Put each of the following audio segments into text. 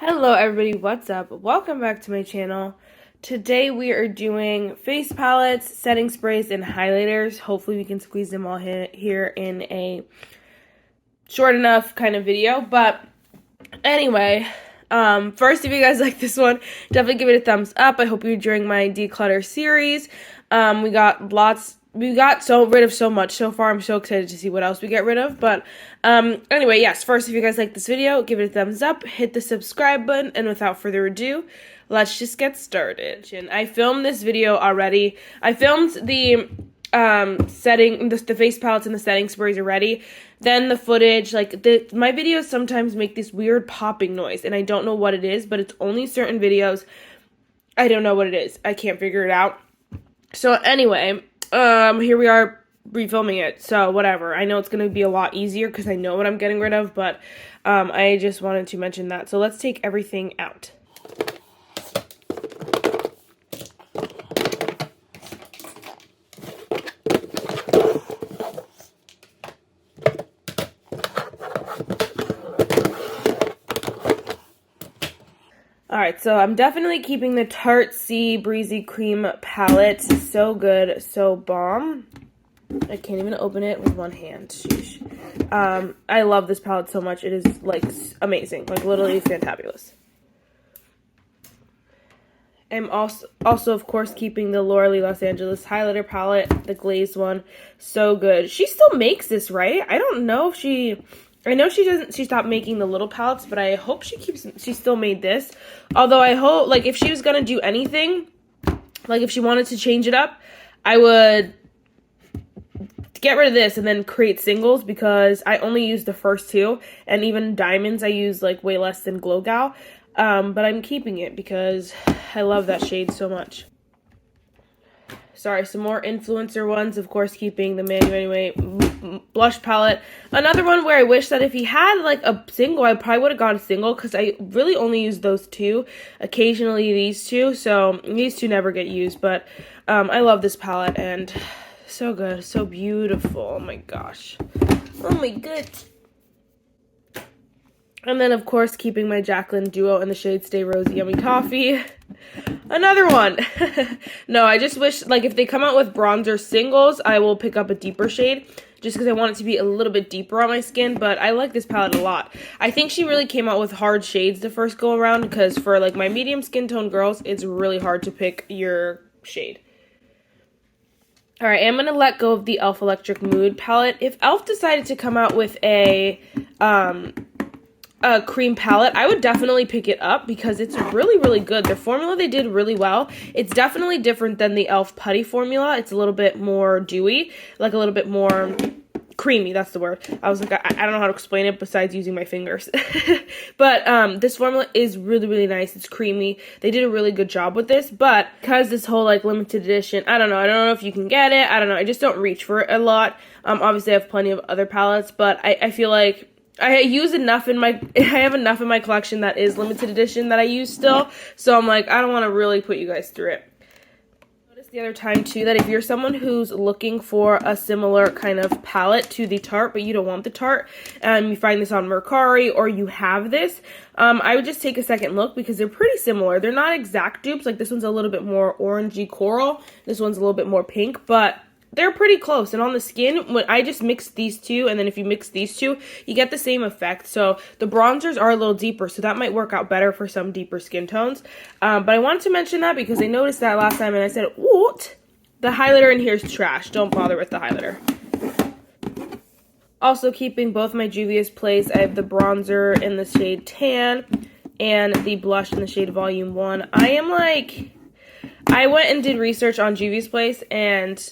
Hello everybody, what's up? Welcome back to my channel. Today we are doing face palettes, setting sprays, and highlighters. Hopefully we can squeeze them all here in a short enough kind of video. But anyway, first, if you guys like this one, definitely give it a thumbs up. I hope you're enjoying my declutter series. We got rid of so much so far. I'm so excited to see what else we get rid of. But anyway, yes, first, if you guys like this video, give it a thumbs up, hit the subscribe button, and without further ado, let's just get started. I filmed this video already. I filmed the the face palettes and the setting sprays already. Then the footage, my videos sometimes make this weird popping noise, and I don't know what it is, but it's only certain videos. I don't know what it is. I can't figure it out. So anyway, here we are refilming it, so whatever. I know it's going to be a lot easier because I know what I'm getting rid of, but I just wanted to mention that. So let's take everything out. Alright, so I'm definitely keeping the Tarte Sea Breezy Cream palette. So good, so bomb. I can't even open it with one hand. Sheesh. I love this palette so much. It is, like, amazing. Like, literally fantabulous. I'm also, of course, keeping the Laura Lee Los Angeles highlighter palette, the glazed one. So good. She still makes this, right? I don't know if she... I know she stopped making the little palettes, but I hope she still made this. Although I hope, like, if she was gonna do anything, like, if she wanted to change it up, I would get rid of this and then create singles, because I only use the first two, and even diamonds I use, like, way less than Glow Gal. But I'm keeping it because I love that shade so much. Sorry, some more influencer ones. Of course, keeping the Anyway blush palette. Another one where I wish that if he had like a single, I probably would have gone single, because I really only use those two. Occasionally these two, so these two never get used. But I love this palette, and so good, so beautiful. Oh my gosh. Oh my god. And then, of course, keeping my Jaclyn Duo in the shade Stay Rosy Yummy Toffee. Another one. No, I just wish, like, if they come out with bronzer singles, I will pick up a deeper shade, just because I want it to be a little bit deeper on my skin. But I like this palette a lot. I think she really came out with hard shades the first go around, because for, like, my medium skin tone girls, it's really hard to pick your shade. Alright, I'm going to let go of the e.l.f. Electric Mood palette. If e.l.f. decided to come out with a cream palette, I would definitely pick it up, because it's really, really good. The formula they did really well. It's definitely different than the e.l.f. Putty formula. It's a little bit more dewy, like a little bit more creamy, that's the word. I was like, I don't know how to explain it besides using my fingers. But this formula is really, really nice. It's creamy. They did a really good job with this, but because this whole, like, limited edition, I don't know if you can get it. I don't know. I just don't reach for it a lot. Obviously I have plenty of other palettes, but I feel like I have enough in my collection that is limited edition that I use still. So I'm like, I don't want to really put you guys through it. Notice the other time too that if you're someone who's looking for a similar kind of palette to the Tarte, but you don't want the Tarte, and you find this on Mercari, or you have this, I would just take a second look, because they're pretty similar. They're not exact dupes. Like, this one's a little bit more orangey coral. This one's a little bit more pink, but they're pretty close. And on the skin, when I just mix these two, and then if you mix these two, you get the same effect. So the bronzers are a little deeper, so that might work out better for some deeper skin tones. But I wanted to mention that because I noticed that last time, and I said, what? The highlighter in here is trash. Don't bother with the highlighter. Also keeping both my Juvia's Place. I have the bronzer in the shade Tan and the blush in the shade Volume 1. I went and did research on Juvia's Place, and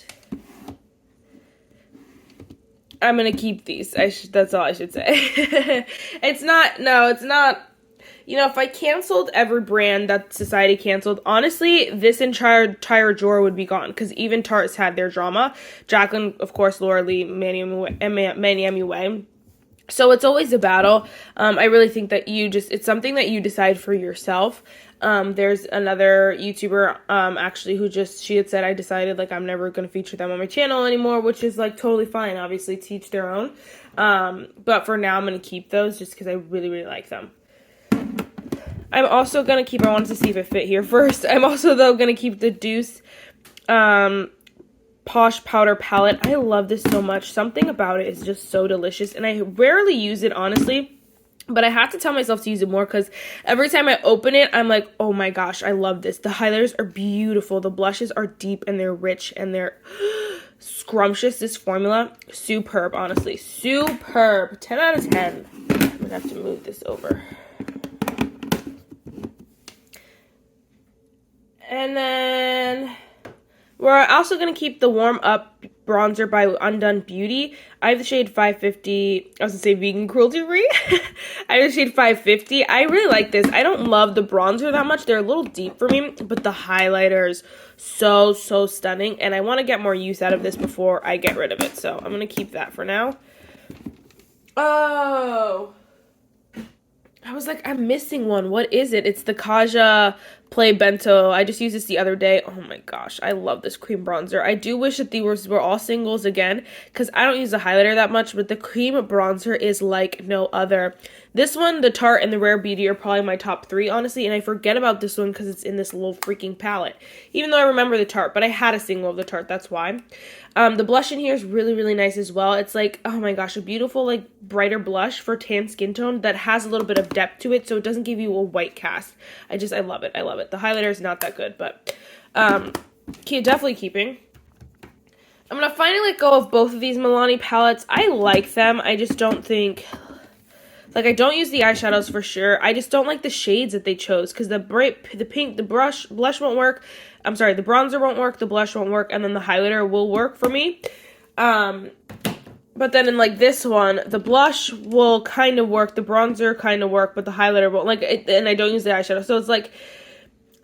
I'm going to keep these. That's all I should say. It's not, you know, if I canceled every brand that Society canceled, honestly, this entire drawer would be gone, because even Tarte's had their drama. Jaclyn, of course, Laura Lee, Manny MUA. So it's always a battle. I really think that it's something that you decide for yourself. There's another YouTuber, actually, who she had said, I decided, like, I'm never going to feature them on my channel anymore, which is, like, totally fine. Obviously, to each their own. But for now, I'm going to keep those just because I really, really like them. I'm also going to keep, I wanted to see if it fit here first. I'm also, though, going to keep the Deuce Posh Powder Palette. I love this so much. Something about it is just so delicious, and I rarely use it, honestly. But I have to tell myself to use it more because every time I open it, I'm like, oh my gosh, I love this. The highlighters are beautiful. The blushes are deep and they're rich and they're scrumptious. This formula, superb, honestly. Superb. 10 out of 10. I'm going to have to move this over. And then we're also going to keep the Warm Up bronzer by Undone Beauty. I have the shade 550. I was going to say vegan cruelty free. I have the shade 550. I really like this. I don't love the bronzer that much. They're a little deep for me, but the highlighters, so stunning. And I want to get more use out of this before I get rid of it. So I'm going to keep that for now. Oh, I was like, I'm missing one. What is it? It's the Kaja Play Bento. I just used this the other day. Oh my gosh, I love this cream bronzer. I do wish that these were all singles again, because I don't use the highlighter that much, but the cream bronzer is like no other. This one, the Tarte and the Rare Beauty are probably my top 3, honestly, and I forget about this one because it's in this little freaking palette. Even though I remember the Tarte, but I had a single of the Tarte, that's why. The blush in here is really nice as well. It's like, oh my gosh, a beautiful, like, brighter blush for tan skin tone that has a little bit of depth to it, so it doesn't give you a white cast. I love it. I love it. The highlighter is not that good, but definitely keeping. I'm going to finally let go of both of these Milani palettes. I like them. I just don't think... Like, I don't use the eyeshadows for sure. I just don't like the shades that they chose because the pink, the blush won't work. I'm sorry, the bronzer won't work, the blush won't work, and then the highlighter will work for me. But then in, like, this one, the blush will kind of work, the bronzer kind of work, but the highlighter won't. Like, and I don't use the eyeshadow. So it's like,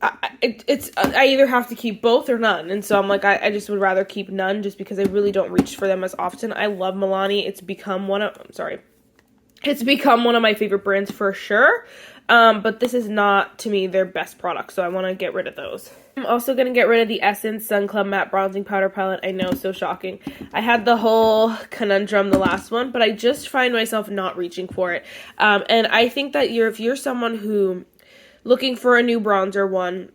I either have to keep both or none. And so I'm like, I just would rather keep none just because I really don't reach for them as often. I love Milani. It's become one of my favorite brands for sure, but this is not, to me, their best product, so I want to get rid of those. I'm also going to get rid of the Essence Sun Club Matte Bronzing Powder Palette. I know, so shocking. I had the whole conundrum the last one, but I just find myself not reaching for it. And I think that if you're someone who, looking for a new bronzer one,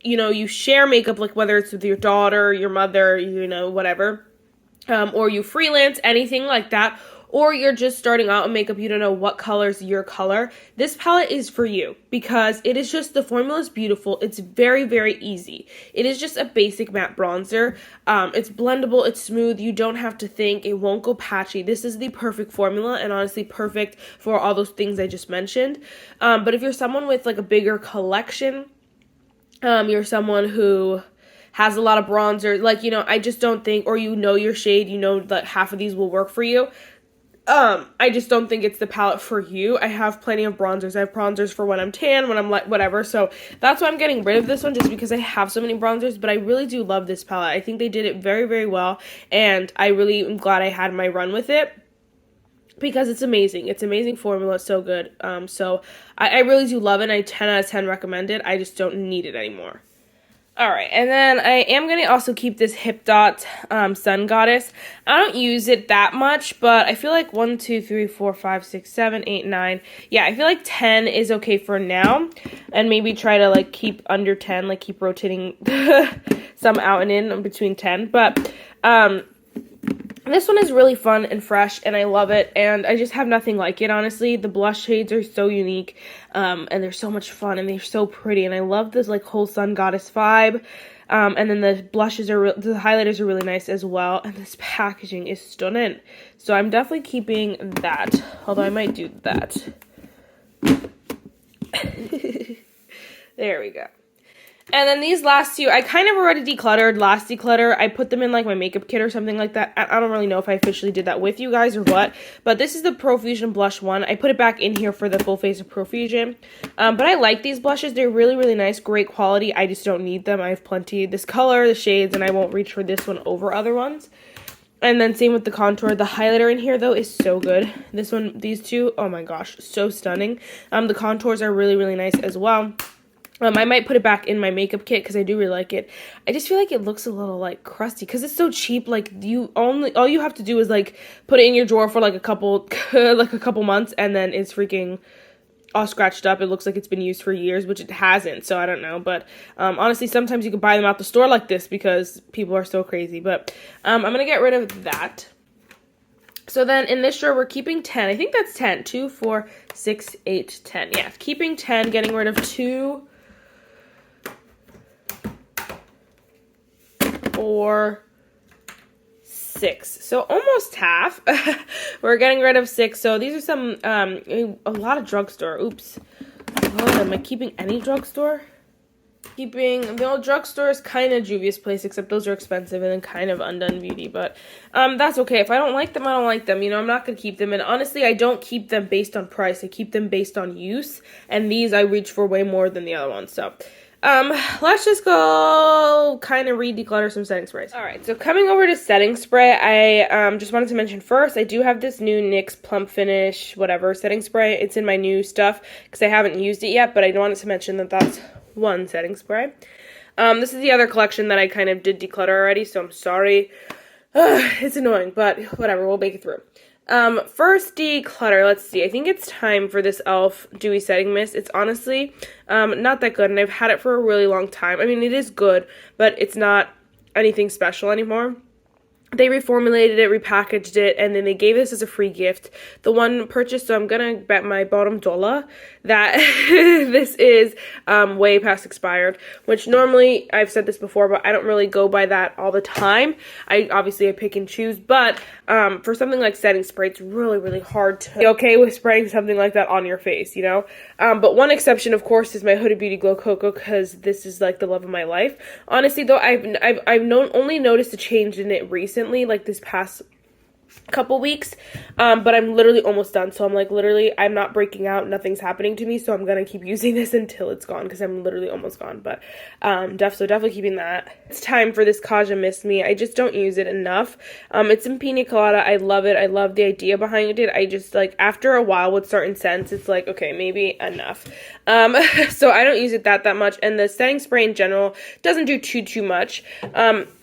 you know, you share makeup, like whether it's with your daughter, your mother, you know, whatever, or you freelance, anything like that, or you're just starting out in makeup, you don't know what color's your color, this palette is for you because it is just, the formula is beautiful. It's very easy. It is just a basic matte bronzer. It's blendable, it's smooth, you don't have to think, it won't go patchy. This is the perfect formula and honestly perfect for all those things I just mentioned. But if you're someone with like a bigger collection, you're someone who has a lot of bronzer, like, you know, I just don't think, or you know your shade, you know that half of these will work for you. I just don't think it's the palette for you. I have plenty of bronzers. I have bronzers for when I'm tan, when I'm like, whatever. So that's why I'm getting rid of this one, just because I have so many bronzers. But I really do love this palette. I think they did it very well. And I really am glad I had my run with it because it's amazing. It's amazing formula. It's so good. So I really do love it. And I 10 out of 10 recommend it. I just don't need it anymore. Alright, and then I am going to also keep this Hip Dot Sun Goddess. I don't use it that much, but I feel like 1, 2, 3, 4, 5, 6, 7, 8, 9. Yeah, I feel like 10 is okay for now. And maybe try to like keep under 10, like keep rotating some out and in between 10. But this one is really fun and fresh, and I love it, and I just have nothing like it, honestly. The blush shades are so unique, and they're so much fun, and they're so pretty, and I love this, like, whole Sun Goddess vibe, and then the blushes are, the highlighters are really nice as well, and this packaging is stunning, so I'm definitely keeping that, although I might do that. There we go. And then these last two, I kind of already decluttered last declutter. I put them in like my makeup kit or something like that. I don't really know if I officially did that with you guys or what. But this is the Profusion blush one. I put it back in here for the full face of Profusion. But I like these blushes. They're really nice, great quality. I just don't need them. I have plenty. This color, the shades, and I won't reach for this one over other ones. And then same with the contour. The highlighter in here, though, is so good. This one, these two, oh my gosh, so stunning. The contours are really nice as well. I might put it back in my makeup kit because I do really like it. I just feel like it looks a little like crusty because it's so cheap. Like all you have to do is like put it in your drawer for like a couple months and then it's freaking all scratched up. It looks like it's been used for years, which it hasn't, so I don't know. But honestly, sometimes you can buy them out the store like this because people are so crazy. But I'm going to get rid of that. So then in this drawer, we're keeping 10. I think that's 10. 2, 4, 6, 8, 10. Yeah, keeping 10, getting rid of 2, 4, 6. So almost half. We're getting rid of 6. So these are some, a lot of drugstore. Oops. Oh, am I keeping any drugstore? Keeping the old drugstore is kind of Juvia's Place, except those are expensive, and then kind of Undone Beauty. But that's okay. If I don't like them, I don't like them. You know, I'm not going to keep them. And honestly, I don't keep them based on price. I keep them based on use. And these I reach for way more than the other ones. So let's just go kind of declutter some setting sprays. All right, so coming over to setting spray, I just wanted to mention first, I do have this new NYX Plump Finish, whatever, setting spray. It's in my new stuff because I haven't used it yet, but I wanted to mention that that's one setting spray. This is the other collection that I kind of did declutter already, so I'm sorry. It's annoying, but whatever, we'll make it through. First declutter, let's see, I think it's time for this e.l.f. Dewy Setting Mist. It's honestly, not that good, and I've had it for a really long time. I mean, it is good, but it's not anything special anymore. They reformulated it, repackaged it, and then they gave this as a free gift. The one purchase, so I'm gonna bet my bottom dollar that this is way past expired, which normally, I've said this before, but I don't really go by that all the time. Obviously I pick and choose, but for something like setting spray, it's really, really hard to be okay with spraying something like that on your face, you know? But one exception, of course, is my Huda Beauty Glow Cocoa, because this is like the love of my life. Honestly, though, I've only noticed a change in it recently, like this past couple weeks, but I'm literally almost done. So I'm like, literally, I'm not breaking out, nothing's happening to me, so I'm gonna keep using this until it's gone, because I'm literally almost gone. But definitely keeping that. It's time for this Kaja Miss Me. I just don't use it enough. It's in Pina Colada. I love it. I love the idea behind it. I just, like, after a while with certain scents, it's like, okay, maybe enough. So I don't use it that much, and the setting spray in general doesn't do too much.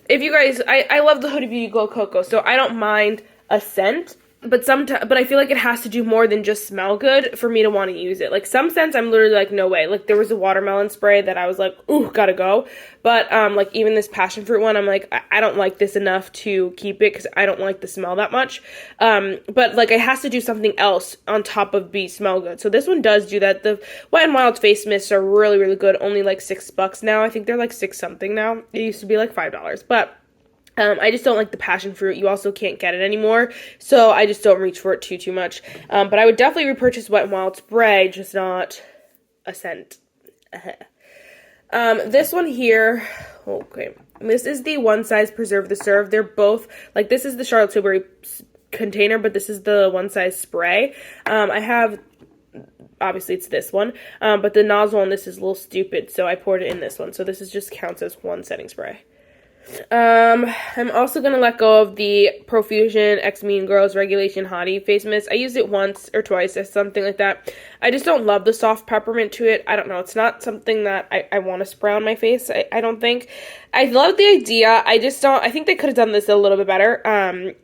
If you guys, I love the Huda Beauty Glow Cocoa, so I don't mind a scent, but I feel like it has to do more than just smell good for me to want to use it. Like, some scents, I'm literally like, no way. Like, there was a watermelon spray that I was like, ooh, gotta go. But, like, even this passion fruit one, I'm like, I don't like this enough to keep it, because I don't like the smell that much. But, like, it has to do something else on top of be smell good. So this one does do that. The Wet n Wild face mists are really, really good. Only, like, $6 now. I think they're, like, 6 something now. It used to be, like, $5. But I just don't like the passion fruit. You also can't get it anymore, so I just don't reach for it too much. But I would definitely repurchase Wet n Wild spray, just not a scent. This one here, okay, this is the One Size Preserve the Serve. They're both, like, this is the Charlotte Tilbury container, but this is the One Size spray. I have, obviously it's this one, but the nozzle on this is a little stupid, so I poured it in this one. So this is just counts as one setting spray. I'm also going to let go of the Profusion X Mean Girls Regulation Hottie face mist. I used it once or twice as something like that. I just don't love the soft peppermint to it. I don't know. It's not something that I want to spray on my face. I don't think. I love the idea. I just don't. I think they could have done this a little bit better.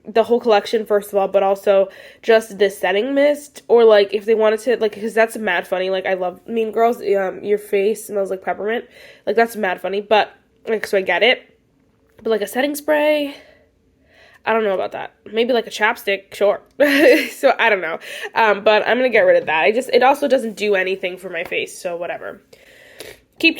The whole collection, first of all, but also just this setting mist. Or, like, if they wanted to, like, because that's mad funny. Like, I love Mean Girls. Your face smells like peppermint. Like, that's mad funny. But, like, so I get it. But, like, a setting spray, I don't know about that. Maybe, like, a chapstick, sure. So, I don't know. But I'm going to get rid of that. It also doesn't do anything for my face, so whatever. Keep.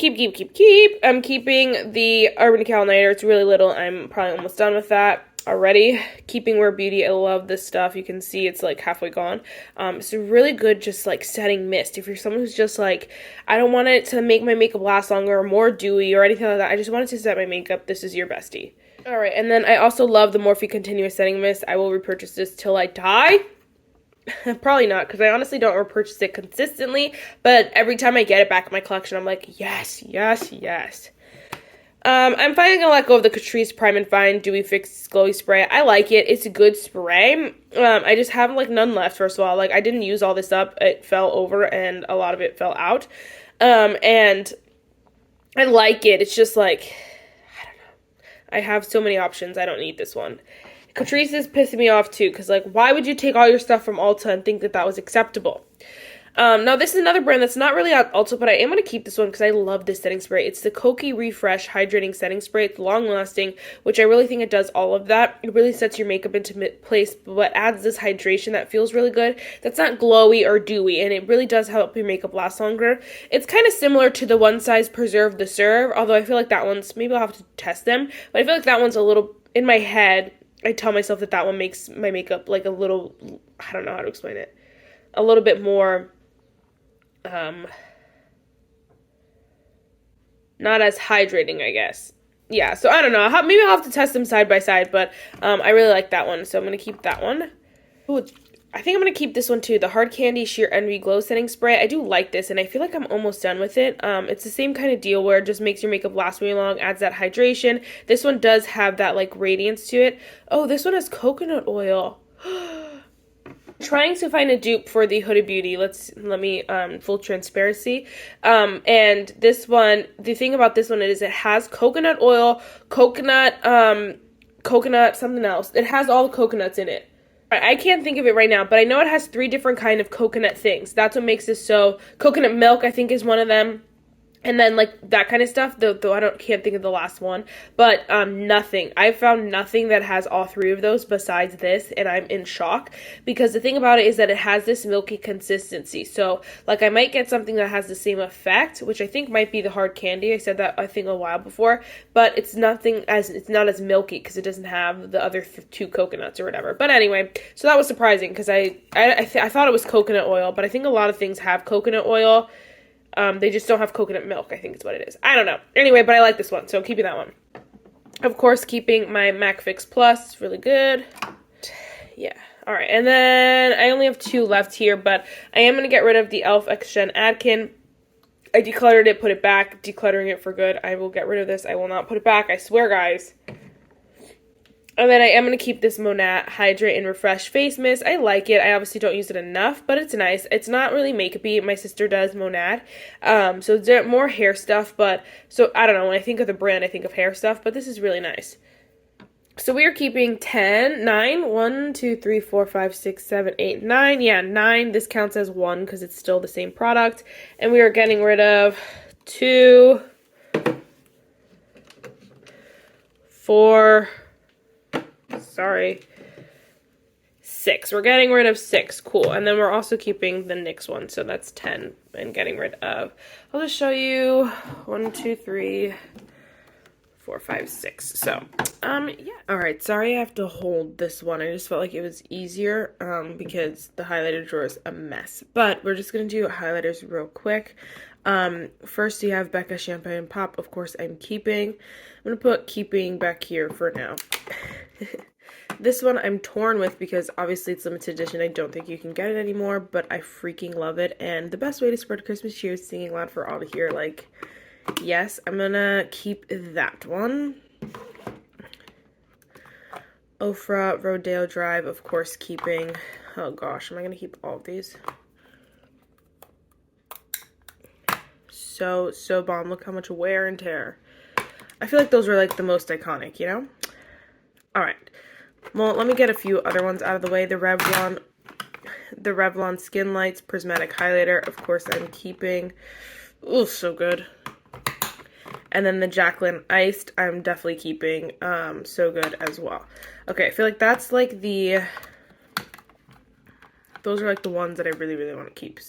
I'm keeping the Urban Decay Nighter. It's really little. I'm probably almost done with that already. Keeping Wear Beauty. I love this stuff. You can see it's, like, halfway gone. It's a really good just, like, setting mist. If you're someone who's just like, I don't want it to make my makeup last longer or more dewy or anything like that, I just wanted to set my makeup, this is your bestie. Alright, and then I also love the Morphe Continuous Setting Mist. I will repurchase this till I die. Probably not, because I honestly don't repurchase it consistently, but every time I get it back in my collection, I'm like, yes. I'm finally gonna let go of the Catrice Prime and Fine Dewy Fix Glowy Spray. I like it. It's a good spray. I just have, like, none left, first of all. Like, I didn't use all this up. It fell over, and a lot of it fell out. And I like it. It's just, like, I don't know. I have so many options. I don't need this one. Catrice is pissing me off, too, because, like, why would you take all your stuff from Ulta and think that that was acceptable? Now this is another brand that's not really on Ulta, but I am going to keep this one because I love this setting spray. It's the Kokie Refresh Hydrating Setting Spray. It's long lasting, which I really think it does all of that. It really sets your makeup into place, but adds this hydration that feels really good. That's not glowy or dewy, and it really does help your makeup last longer. It's kind of similar to the One Size Preserve the Serve, although I feel like that one's, maybe I'll have to test them, but I feel like that one's a little, in my head, I tell myself that that one makes my makeup like a little, I don't know how to explain it, a little bit more, not as hydrating, I guess. Yeah, so I don't know. Maybe I'll have to test them side by side, but I really like that one, so I'm going to keep that one. Ooh, I think I'm going to keep this one too, the Hard Candy Sheer Envy Glow Setting Spray. I do like this, and I feel like I'm almost done with it. It's the same kind of deal where it just makes your makeup last really long, adds that hydration. This one does have that, like, radiance to it. Oh, this one has coconut oil. Trying to find a dupe for the Huda Beauty. Let me full transparency. And this one, the thing about this one is it has coconut oil, coconut something else. It has all the coconuts in it. I can't think of it right now, but I know it has 3 different kind of coconut things. That's what makes this so. Coconut milk, I think, is one of them. And then, like, that kind of stuff, though can't think of the last one. But nothing. I found nothing that has all 3 of those besides this, and I'm in shock. Because the thing about it is that it has this milky consistency. So, like, I might get something that has the same effect, which I think might be the Hard Candy. I said that, I think, a while before. But it's not as milky because it doesn't have the other 2 coconuts or whatever. But anyway, so that was surprising because I thought it was coconut oil. But I think a lot of things have coconut oil. They just don't have coconut milk, I think is what it is. I don't know. Anyway, but I like this one, so I'm keeping that one. Of course, keeping my MAC Fix Plus. Really good. Yeah. All right, and then I only have 2 left here, but I am going to get rid of the e.l.f. Extra Adkin. I decluttered it, put it back, decluttering it for good. I will get rid of this. I will not put it back. I swear, guys. And then I am going to keep this Monat Hydrate and Refresh Face Mist. I like it. I obviously don't use it enough, but it's nice. It's not really makeup-y. My sister does Monat. So it's more hair stuff, but, so I don't know. When I think of the brand, I think of hair stuff, but this is really nice. So we are keeping 9. 1, 2, 3, 4, 5, 6, 7, 8, 9. Yeah, 9. This counts as 1 because it's still the same product. And we are getting rid of 2, 4, 6. We're getting rid of 6. Cool. And then we're also keeping the NYX one. So that's 10 and getting rid of. I'll just show you 1, 2, 3, 4, 5, 6. So, yeah. All right. Sorry I have to hold this one. I just felt like it was easier because the highlighter drawer is a mess. But we're just going to do highlighters real quick. First you have Becca Champagne Pop. Of course, I'm keeping. I'm going to put keeping back here for now. This one I'm torn with because obviously it's limited edition. I don't think you can get it anymore, but I freaking love it. And the best way to spread Christmas cheer is singing loud for all to hear. Like, yes, I'm gonna keep that one. Ofra Rodeo Drive, of course, keeping. Oh gosh, am I gonna keep all of these? So bomb. Look how much wear and tear. I feel like those were like the most iconic, you know? Alright. Well, let me get a few other ones out of the way. The Revlon Skin Lights Prismatic Highlighter, of course, I'm keeping. Ooh, so good. And then the Jaclyn Iced, I'm definitely keeping. So good as well. Okay, I feel like that's like those are like the ones that I really, really want to keep.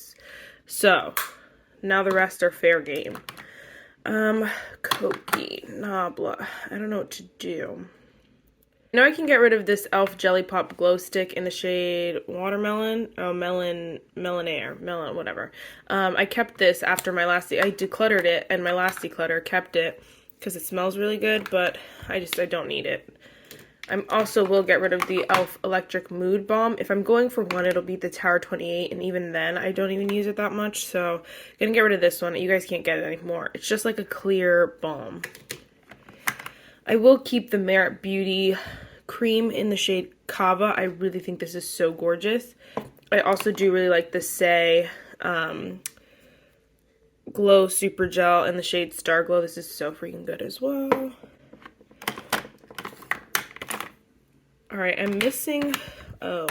So, now the rest are fair game. Kokie, Nabla. I don't know what to do. Now I can get rid of this e.l.f. Jelly Pop Glow Stick in the shade Watermelon. Oh, Melon, whatever. I kept this after my last, I decluttered it, and my last declutter kept it because it smells really good, but I don't need it. I also will get rid of the e.l.f. Electric Mood Balm. If I'm going for one, it'll be the Tower 28, and even then, I don't even use it that much, so I'm gonna get rid of this one. You guys can't get it anymore. It's just like a clear balm. I will keep the Merit Beauty Cream in the shade Kava. I really think this is so gorgeous. I also do really like the Say Glow Super Gel in the shade Star Glow. This is so freaking good as well. Alright, I'm missing... Oh.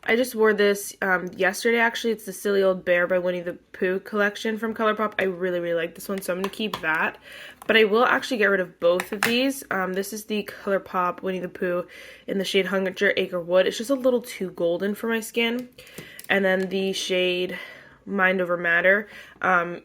I just wore this yesterday, actually. It's the Silly Old Bear by Winnie the Pooh collection from ColourPop. I really, really like this one, so I'm going to keep that. But I will actually get rid of both of these. This is the ColourPop Winnie the Pooh in the shade Hunter Acre Wood. It's just a little too golden for my skin. And then the shade Mind Over Matter.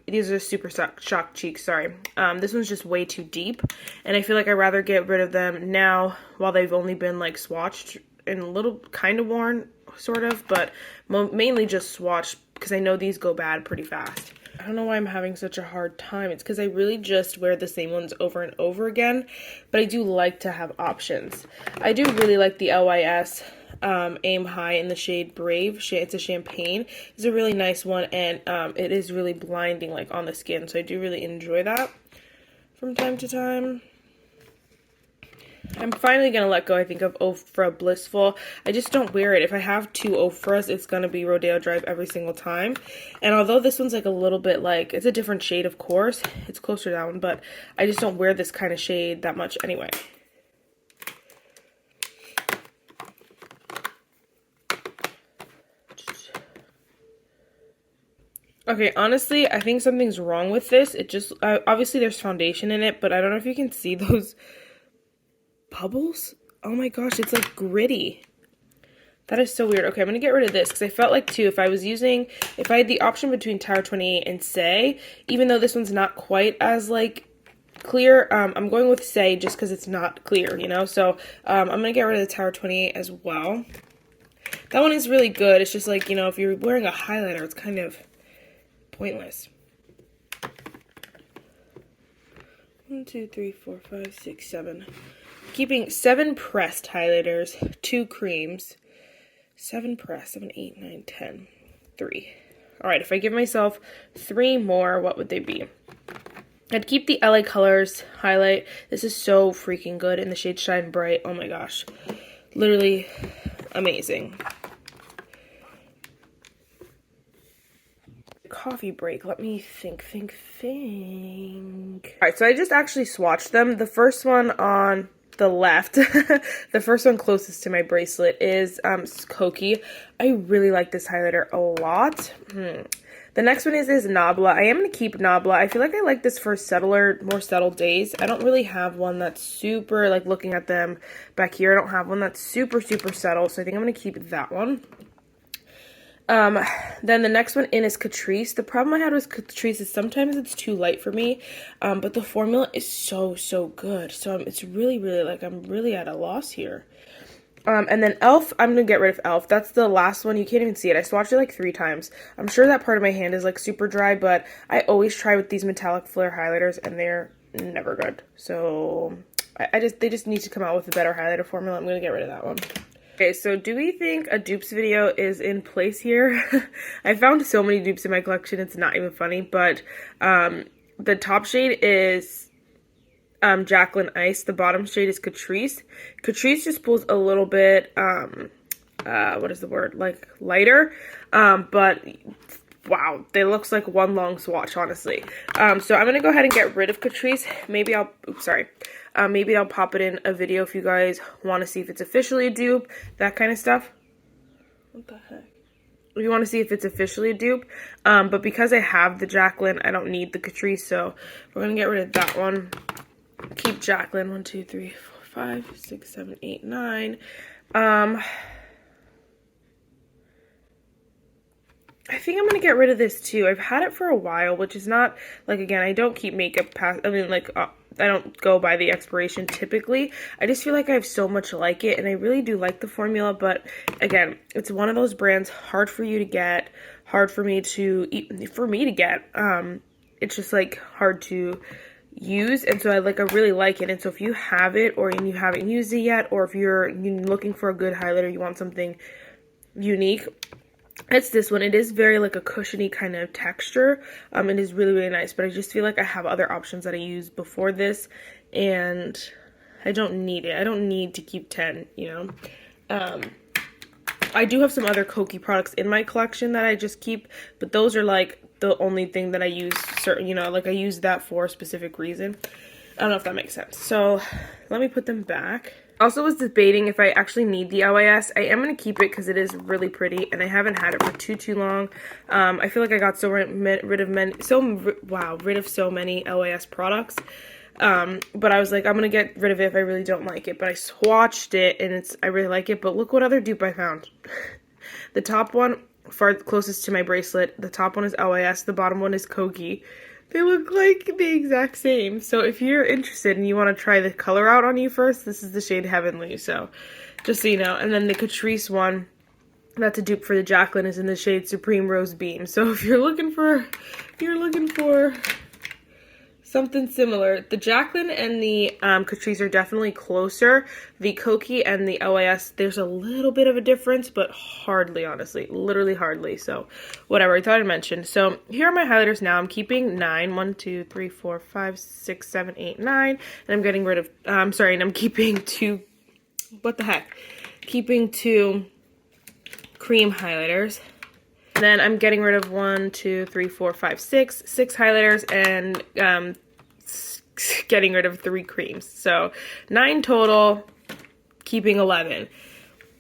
These are Super Shock Cheeks, sorry. This one's just way too deep. And I feel like I'd rather get rid of them now while they've only been like swatched and a little kind of worn, sort of, but mainly just swatched because I know these go bad pretty fast. I don't know why I'm having such a hard time. It's because I really just wear the same ones over and over again, but I do like to have options. I do really like the LYS Aim High in the shade Brave. It's a champagne. It's a really nice one, and it is really blinding like on the skin, so I do really enjoy that from time to time. I'm finally going to let go, I think, of Ofra Blissful. I just don't wear it. If I have two Ofras, it's going to be Rodeo Drive every single time. And although this one's like a little bit like, it's a different shade, of course. It's closer down, but I just don't wear this kind of shade that much anyway. Okay, honestly, I think something's wrong with this. It just, obviously there's foundation in it, but I don't know if you can see those bubbles. Oh my gosh, it's like gritty. That is so weird. Okay, I'm gonna get rid of this because I felt like too, if I had the option between Tower 28 and Say, even though this one's not quite as like clear, I'm going with Say just because it's not clear, you know. So I'm gonna get rid of the Tower 28 as well. That one is really good. It's just like, you know, if you're wearing a highlighter, it's kind of pointless. 1, 2, 3, 4, 5, 6, 7. Keeping 7 pressed highlighters, 2 creams, 7 pressed, 7, 8, 9, 10, 3. Alright, if I give myself 3 more, what would they be? I'd keep the LA Colors highlight. This is so freaking good in the shade Shine Bright. Oh my gosh. Literally amazing. Coffee break. Let me think. Alright, so I just actually swatched them. The first one on the left, the first one closest to my bracelet is Koki. I really like this highlighter a lot. The next one is Nabla. I am going to keep Nabla. I feel like I like this for more settled days. I don't really have one that's super, like looking at them back here, I don't have one that's super settled, so I think I'm going to keep that one. Then the next one in is Catrice. The problem I had with Catrice is sometimes it's too light for me, but the formula is so good. So it's really like, I'm really at a loss here. And then e.l.f., I'm gonna get rid of e.l.f. That's the last one. You can't even see it. I swatched it like 3 times. I'm sure that part of my hand is like super dry, but I always try with these metallic flare highlighters and they're never good. So they just need to come out with a better highlighter formula. I'm gonna get rid of that one. Okay, so do we think a dupes video is in place here? I found so many dupes in my collection, it's not even funny, but the top shade is Jacqueline Ice. The bottom shade is Catrice. Catrice just pulls a little bit, what is the word, like lighter, but wow, they looks like one long swatch, honestly. So I'm gonna go ahead and get rid of Catrice. Maybe I'll pop it in a video if you guys want to see if it's officially a dupe, that kind of stuff. What the heck? If you want to see if it's officially a dupe, but because I have the Jacqueline, I don't need the Catrice, so we're gonna get rid of that one. Keep Jacqueline. 1, 2, 3, 4, 5, 6, 7, 8, 9. I think I'm going to get rid of this too. I've had it for a while, which is not, like, again, I don't keep makeup past, I mean, like, I don't go by the expiration typically. I just feel like I have so much like it, and I really do like the formula, but again, it's one of those brands, hard for you to get, hard for me to get. It's just, like, hard to use, and so I really like it, and so if you have it, or you haven't used it yet, or if you're looking for a good highlighter, you want something unique, it's this one. It is very like a cushiony kind of texture. It is really nice, but I just feel like I have other options that I used before this, and I don't need it. I don't need to keep 10, you know. I do have some other Koki products in my collection that I just keep, but those are like the only thing that I use, you know, like I use that for a specific reason. I don't know if that makes sense. So let me put them back. Also was debating if I actually need the LAS. I am going to keep it because it is really pretty, and I haven't had it for too long. I feel like I got rid of so many LAS products. But I was like, I'm going to get rid of it if I really don't like it. But I swatched it, and I really like it. But look what other dupe I found. The top one, far closest to my bracelet, the top one is LAS, the bottom one is Koki. They look like the exact same. So if you're interested and you want to try the color out on you first, this is the shade Heavenly. So just so you know. And then the Catrice one, that's a dupe for the Jaclyn, is in the shade Supreme Rose Beam. So if you're looking for something similar, the Jaclyn and the Catrice are definitely closer. The Koki and the LAS, there's a little bit of a difference, but hardly, honestly. Literally hardly. So, whatever. I thought I'd mention. So, here are my highlighters now. I'm keeping 9. 1, 2, 3, 4, 5, 6, 7, 8, 9. And I'm getting rid of, and I'm keeping 2, what the heck? Keeping 2 cream highlighters. Then I'm getting rid of 1, 2, 3, 4, 5, 6 highlighters, and getting rid of 3 creams. So 9 total, keeping 11.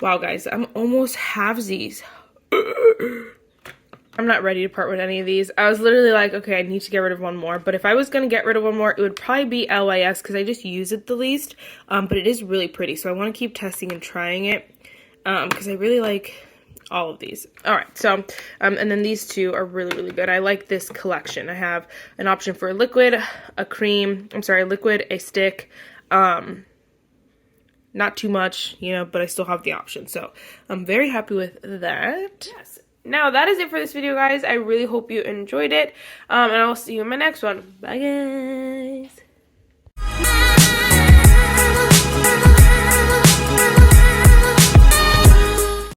Wow, guys, I'm almost halvesies. I'm not ready to part with any of these. I was literally like, okay, I need to get rid of one more. But if I was going to get rid of one more, it would probably be LAS because I just use it the least. But it is really pretty, so I want to keep testing and trying it because I really like all of these. All right, so and then these two are really good. I like this collection. I have an option for a liquid, a cream, liquid, a stick, not too much, you know, but I still have the option. So I'm very happy with that. Yes. Now that is it for this video, guys. I really hope you enjoyed it, and I will see you in my next one. Bye, guys.